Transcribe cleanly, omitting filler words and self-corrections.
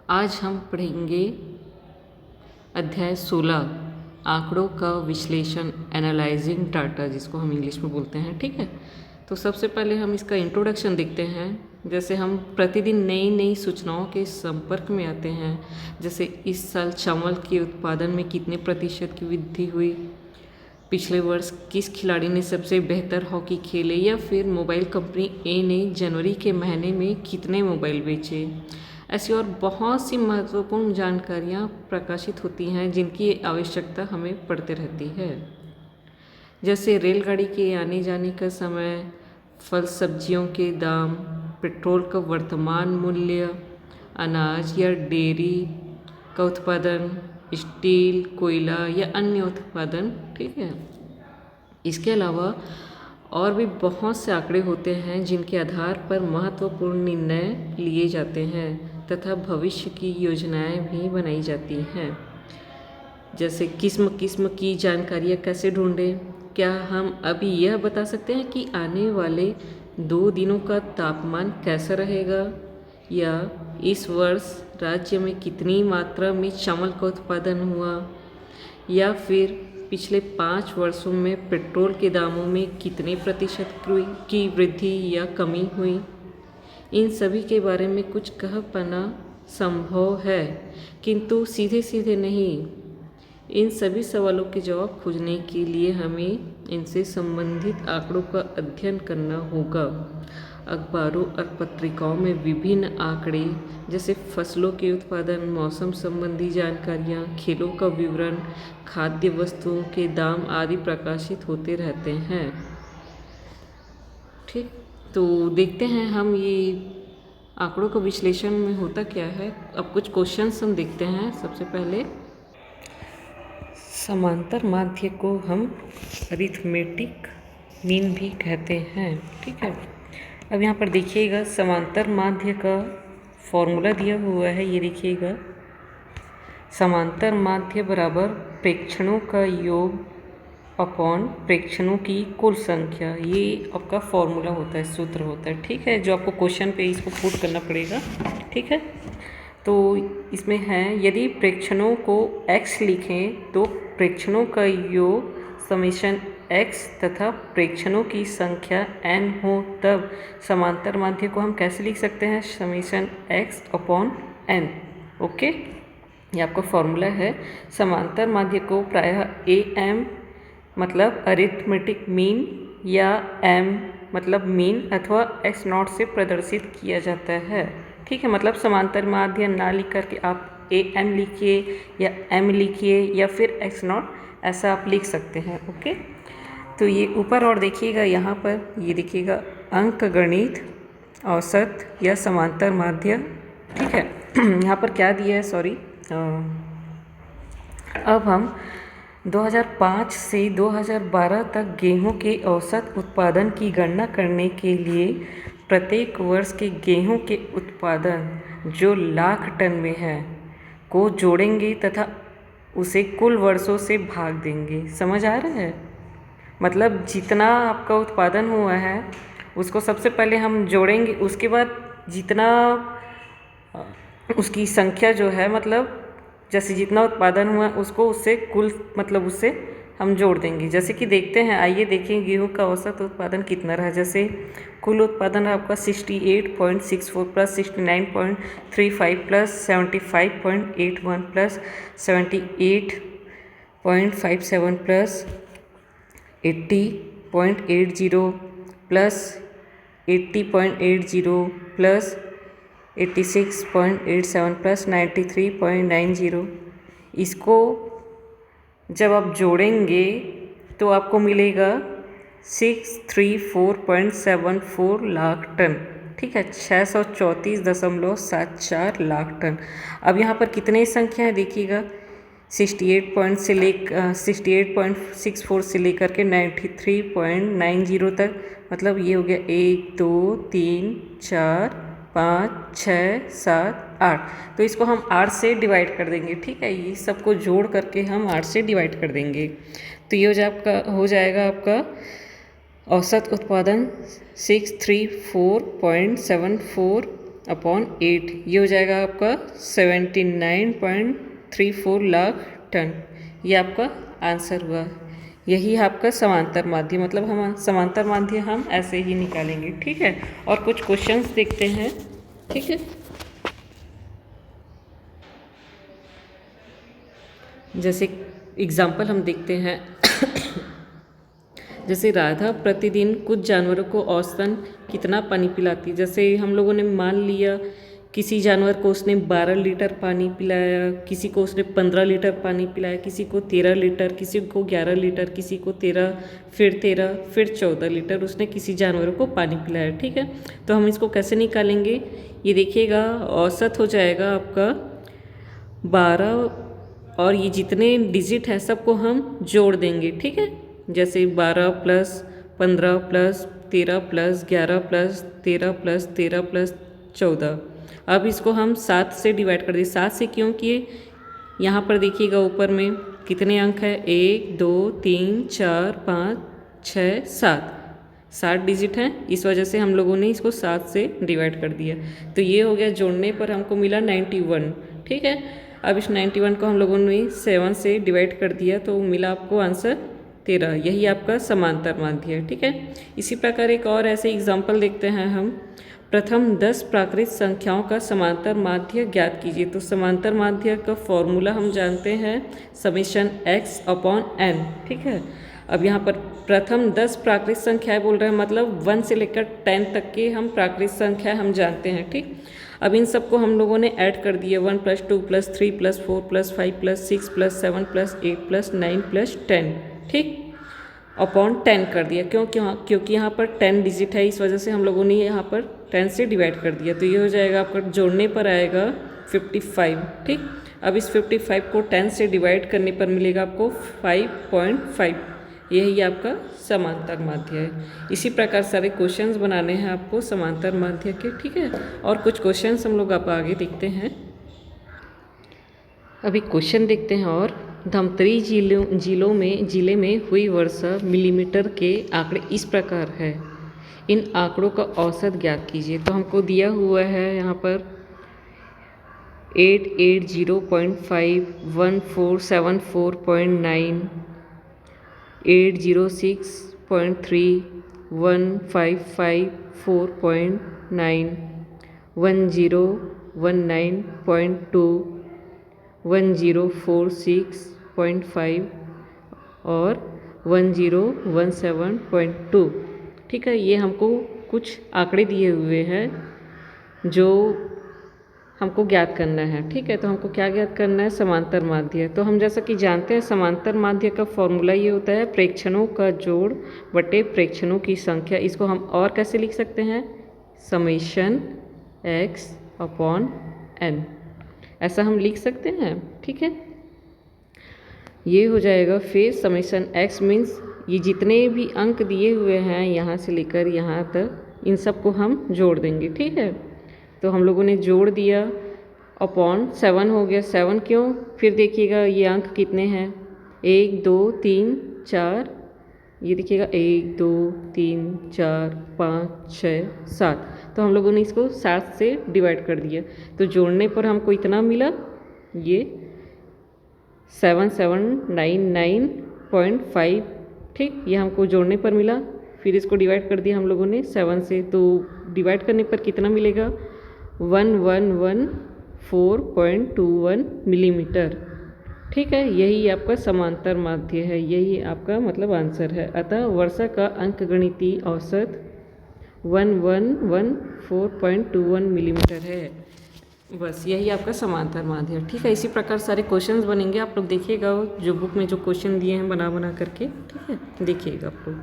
आज हम पढ़ेंगे अध्याय 16 आंकड़ों का विश्लेषण एनालाइजिंग डाटा, जिसको हम इंग्लिश में बोलते हैं। ठीक है, तो सबसे पहले हम इसका इंट्रोडक्शन देखते हैं। जैसे हम प्रतिदिन नई नई सूचनाओं के संपर्क में आते हैं, जैसे इस साल चावल के उत्पादन में कितने प्रतिशत की वृद्धि हुई, पिछले वर्ष किस खिलाड़ी ने सबसे बेहतर हॉकी खेले, या फिर मोबाइल कंपनी ए ने जनवरी के महीने में कितने मोबाइल बेचे। ऐसी और बहुत सी महत्वपूर्ण जानकारियाँ प्रकाशित होती हैं जिनकी आवश्यकता हमें पड़ते रहती है, जैसे रेलगाड़ी के आने जाने का समय, फल सब्जियों के दाम, पेट्रोल का वर्तमान मूल्य, अनाज या डेयरी का उत्पादन, स्टील, कोयला या अन्य उत्पादन। ठीक है, इसके अलावा और भी बहुत से आंकड़े होते हैं जिनके आधार पर महत्वपूर्ण निर्णय लिए जाते हैं तथा भविष्य की योजनाएं भी बनाई जाती हैं। जैसे किस्म किस्म की जानकारियाँ कैसे ढूंढें। क्या हम अभी यह बता सकते हैं कि आने वाले 2 दिनों का तापमान कैसा रहेगा, या इस वर्ष राज्य में कितनी मात्रा में चावल का उत्पादन हुआ, या फिर पिछले 5 वर्षों में पेट्रोल के दामों में कितने प्रतिशत की वृद्धि या कमी हुई। इन सभी के बारे में कुछ कह पाना संभव है, किंतु सीधे सीधे नहीं। इन सभी सवालों के जवाब खोजने के लिए हमें इनसे संबंधित आंकड़ों का अध्ययन करना होगा। अखबारों और पत्रिकाओं में विभिन्न आंकड़े, जैसे फसलों के उत्पादन, मौसम संबंधी जानकारियाँ, खेलों का विवरण, खाद्य वस्तुओं के दाम आदि प्रकाशित होते रहते हैं। ठीक, तो देखते हैं हम ये आंकड़ों का विश्लेषण में होता क्या है। अब कुछ क्वेश्चंस हम देखते हैं। सबसे पहले, समांतर माध्य को हम अरिथमेटिक मीन भी कहते हैं। ठीक है, अब यहाँ पर देखिएगा समांतर माध्य का फॉर्मूला दिया हुआ है, ये देखिएगा। समांतर माध्य बराबर प्रेक्षणों का योग अपॉन प्रेक्षणों की कुल संख्या, ये आपका फॉर्मूला होता है, सूत्र होता है। ठीक है, जो आपको क्वेश्चन पे इसको पुट करना पड़ेगा। ठीक है, तो इसमें है, यदि प्रेक्षणों को x लिखें तो प्रेक्षणों का योग समेशन x तथा प्रेक्षणों की संख्या n हो, तब समांतर माध्य को हम कैसे लिख सकते हैं, summation x upon n। Okay, ये आपका फॉर्मूला है। समांतर माध्य को प्रायः am मतलब अरिथमेटिक मीन, या m मतलब मीन अथवा x नॉट से प्रदर्शित किया जाता है। ठीक है, मतलब समांतर माध्य ना लिख करके आप am लिखिए या m लिखिए या फिर x नॉट, ऐसा आप लिख सकते हैं। ओके, तो ये ऊपर और देखिएगा, यहाँ पर ये देखिएगा अंक गणित औसत या समांतर माध्य। ठीक है, यहाँ पर क्या दिया है, सॉरी, अब हम 2005 से 2012 तक गेहूं के औसत उत्पादन की गणना करने के लिए प्रत्येक वर्ष के गेहूं के उत्पादन, जो लाख टन में है, को जोड़ेंगे तथा उसे कुल वर्षों से भाग देंगे। समझ आ रहा है? मतलब जितना आपका उत्पादन हुआ है उसको सबसे पहले हम जोड़ेंगे, उसके बाद जितना उसकी संख्या जो है, मतलब जैसे जितना उत्पादन हुआ उसको उससे कुल, मतलब उससे हम जोड़ देंगे। जैसे कि देखते हैं, आइए देखें गेहूं का औसत उत्पादन कितना रहा। जैसे कुल उत्पादन आपका 68.64 plus 69.35 plus 75.81 plus 78.57 plus 80.80 plus 80.80 plus 86.87 plus 93.90। इसको जब आप जोड़ेंगे तो आपको मिलेगा 634.74 लाख टन। ठीक है, 634.74 लाख टन। अब यहाँ पर कितने संख्या है देखिएगा, 68.64 से लेकर के 93.90 तक, मतलब ये हो गया 1 2 3 4 5 6 7 8। तो इसको हम 8 से डिवाइड कर देंगे। ठीक है, ये सबको जोड़ करके हम 8 से डिवाइड कर देंगे, तो ये हो जाएगा आपका औसत उत्पादन 634.74 अपॉन 8, ये हो जाएगा आपका 79.34 लाख टन। ये आपका आंसर हुआ। यही आपका समांतर माध्य, मतलब हम समांतर माध्य हम ऐसे ही निकालेंगे, ठीक है। और कुछ क्वेश्चंस देखते हैं, ठीक है। जैसे एग्जाम्पल हम देखते हैं जैसे राधा प्रतिदिन कुछ जानवरों को औसतन कितना पानी पिलाती है। जैसे हम लोगों ने मान लिया किसी जानवर को उसने 12 लीटर पानी पिलाया, किसी को उसने 15 लीटर पानी पिलाया, किसी को 13 लीटर, किसी को 11 लीटर, किसी को 13, फिर 14 लीटर उसने किसी जानवरों को पानी पिलाया, ठीक है। तो हम इसको कैसे निकालेंगे, ये देखिएगा, औसत हो जाएगा आपका 12 और ये जितने डिजिट हैं सबको हम जोड़ देंगे, ठीक है। जैसे 12 plus 15 plus 13 plus 11 plus 13 plus 13 plus 14। अब इसको हम 7 से डिवाइड कर दिए। 7 से क्यों किए, यहाँ पर देखिएगा ऊपर में कितने अंक है, 1 2 3 4 5 6 7 डिजिट हैं, इस वजह से हम लोगों ने इसको 7 से डिवाइड कर दिया। तो ये हो गया, जोड़ने पर हमको मिला 91, ठीक है। अब इस 91 को हम लोगों ने 7 से डिवाइड कर दिया तो मिला आपको आंसर 13। यही आपका समांतर माध्य है, ठीक है। इसी प्रकार एक और ऐसे एग्जाम्पल देखते हैं हम। प्रथम 10 प्राकृत संख्याओं का समांतर माध्य ज्ञात कीजिए। तो समांतर माध्य का फॉर्मूला हम जानते हैं समेशन x अपॉन n, ठीक है। अब यहाँ पर प्रथम 10 प्राकृत संख्याएं बोल रहे हैं, मतलब 1 से लेकर 10 तक के हम प्राकृत संख्या हम जानते हैं, ठीक। अब इन सबको हम लोगों ने ऐड कर दिया, 1 + 2 + 3 + 4 + 5 + 6 + 7 + 8 + 9 + 10, ठीक, अपॉन 10 कर दिया। क्योंकि यहाँ पर 10 डिजिट है, इस वजह से हम लोगों ने यहाँ पर 10 से डिवाइड कर दिया। तो ये हो जाएगा आपका, जोड़ने पर आएगा 55, ठीक। अब इस 55 को 10 से डिवाइड करने पर मिलेगा आपको 5.5। यही आपका समांतर माध्य है। इसी प्रकार सारे क्वेश्चंस बनाने हैं आपको समांतर माध्य के, ठीक है। और कुछ क्वेश्चंस हम लोग आप आगे देखते हैं। अभी क्वेश्चन देखते हैं। और धमतरी जिले में हुई वर्षा मिलीमीटर के आंकड़े इस प्रकार है, इन आंकड़ों का औसत ज्ञात कीजिए। तो हमको दिया हुआ है यहाँ पर 880.5, 1474.9, 806.3, 1554.9, 1019.2, 1046.5 और 1017.2, ठीक है। ये हमको कुछ आंकड़े दिए हुए हैं जो हमको ज्ञात करना है, ठीक है। तो हमको क्या ज्ञात करना है, समांतर माध्य। तो हम जैसा कि जानते हैं समांतर माध्य का फॉर्मूला ये होता है प्रेक्षणों का जोड़ बटे प्रेक्षणों की संख्या। इसको हम और कैसे लिख सकते हैं, समेशन x अपॉन n, ऐसा हम लिख सकते हैं, ठीक है। ये हो जाएगा। फिर समेशन x मीन्स ये जितने भी अंक दिए हुए हैं यहाँ से लेकर यहाँ तक, इन सब को हम जोड़ देंगे, ठीक है। तो हम लोगों ने जोड़ दिया, अपॉन 7 हो गया। 7 क्यों, फिर देखिएगा ये अंक कितने हैं, 1 2 3 4, ये देखिएगा 1 2 3 4 5 6 7। तो हम लोगों ने इसको 7 से डिवाइड कर दिया। तो जोड़ने पर हमको इतना मिला, ये 7799.5, ठीक। ये हमको जोड़ने पर मिला। फिर इसको डिवाइड कर दिया हम लोगों ने 7 से, तो डिवाइड करने पर कितना मिलेगा, 1114.21 मिलीमीटर, ठीक है। यही आपका समांतर माध्य है, यही आपका मतलब आंसर है। अतः वर्षा का अंकगणितीय औसत 1114.21 मिलीमीटर है। बस यही आपका समांतर माध्य है, ठीक है। इसी प्रकार सारे क्वेश्चंस बनेंगे, आप लोग देखिएगा जो बुक में जो क्वेश्चन दिए हैं बना करके, ठीक है, देखिएगा आप लोग।